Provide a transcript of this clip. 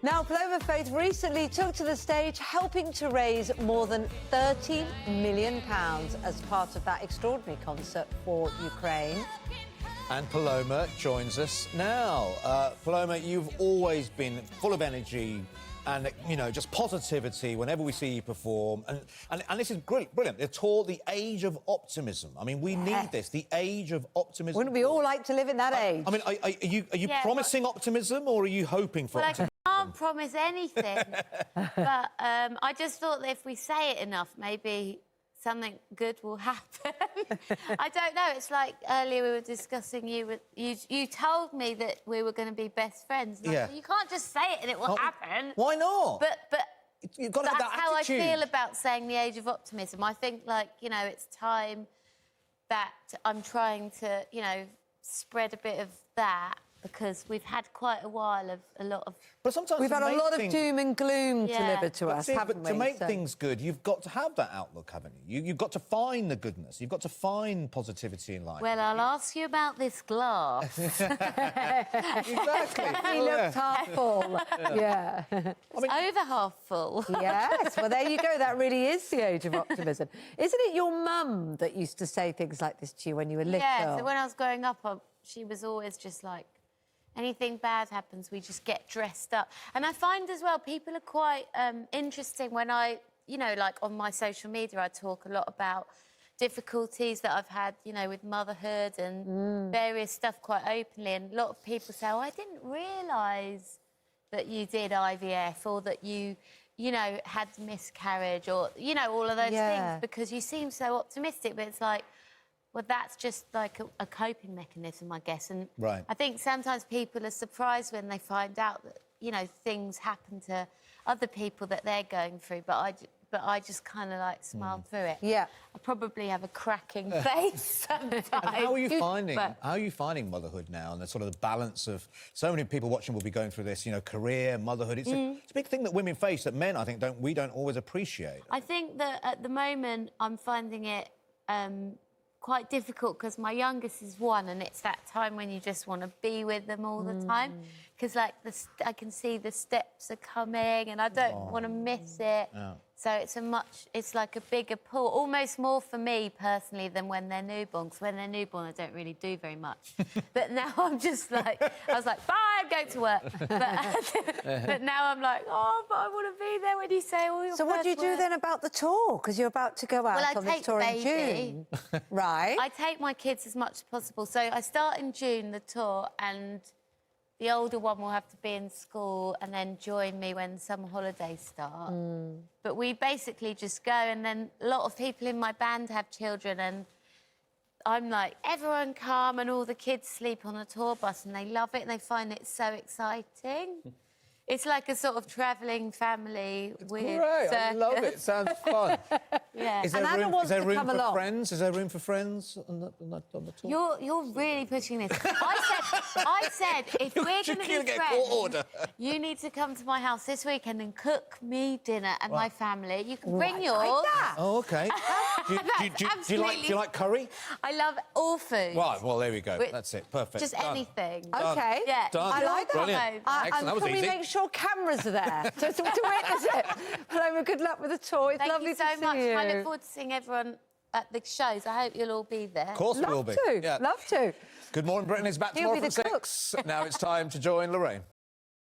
Now, Paloma Faith recently took to the stage helping to raise more than £30 million as part of that extraordinary concert for Ukraine. And Paloma joins us now. Paloma, you've always been full of energy and, you know, just positivity whenever we see you perform. And this is brilliant. They're called the age of optimism. I mean, we need this, the age of optimism. Wouldn't we all like to live in that age? I mean, are you promising optimism or are you hoping for optimism? I can't promise anything, but I just thought that if we say it enough, maybe something good will happen. I don't know. It's like earlier we were discussing you told me that we were going to be best friends. And I thought, you can't just say it and it will happen. Why not? But you've got to have that how attitude. I feel about saying the age of optimism. I think, like, you know, it's time that I'm trying to, you know, spread a bit of that, because we've had quite a while of a lot of... But sometimes we've had a lot of doom and gloom delivered to us, haven't we? To make things good, you've got to have that outlook, haven't you? You've got to find the goodness. You've got to find positivity in life. Well, I'll ask you about this glass. Exactly. He looked half full. Yeah. It's over half full. Yes. Well, there you go. That really is the age of optimism. Isn't it your mum that used to say things like this to you when you were little? Yeah, so when I was growing up, she was always just like, anything bad happens, we just get dressed up. And I find as well, people are quite interesting when I, you know, like on my social media, I talk a lot about difficulties that I've had, you know, with motherhood and various stuff quite openly. And a lot of people say, oh, I didn't realise that you did IVF or that you know, had miscarriage or, you know, all of those things, because you seem so optimistic. But it's like, well, that's just like a coping mechanism, I guess. And I think sometimes people are surprised when they find out that, you know, things happen to other people that they're going through. But I just kind of like smile through it. Yeah. I probably have a cracking face sometimes. And how are you finding motherhood now and the sort of the balance of so many people watching will be going through this, you know, career, motherhood. It's a big thing that women face that men, I think, don't always appreciate. I think that at the moment I'm finding it quite difficult because my youngest is 1 and it's that time when you just want to be with them all the time, because like I can see the steps are coming and I don't want to miss it. So it's like a bigger pull, almost more for me personally than when they're newborn, because when they're newborn I don't really do very much. But now I'm just like, I was like, bye, I'm going to work. But now I'm like, oh, but I want to be there when you say all your So what do you do then about the tour? Because you're about to go out on this tour in June. Right. I take my kids as much as possible. So I start in June, the tour, and the older one will have to be in school and then join me when summer holidays start. But we basically just go, and then a lot of people in my band have children, and I'm like, everyone come, and all the kids sleep on the tour bus, and they love it, and they find it so exciting. It's like a sort of travelling family with Great, I love it. It sounds fun. Yeah. Is there room for friends? Is there room for friends on the tour? You're really pushing this. I said if we're going to be friends, you need to come to my house this weekend and cook me dinner and my family. You can bring yours. Like that. Oh, OK. Do you like curry? I love all food. Right, well, there we go. That's it. Perfect. Just anything. OK. Yeah. Done. I like that. Brilliant. Excellent. That was easy. Make sure cameras are there to witness it. Paloma, good luck with the tour. It's lovely to see you. Thank you so much. I look forward to seeing everyone at the shows. I hope you'll all be there. Of course we will be. Love to. Good Morning Britain is back tomorrow from 6. Now it's time to join Lorraine.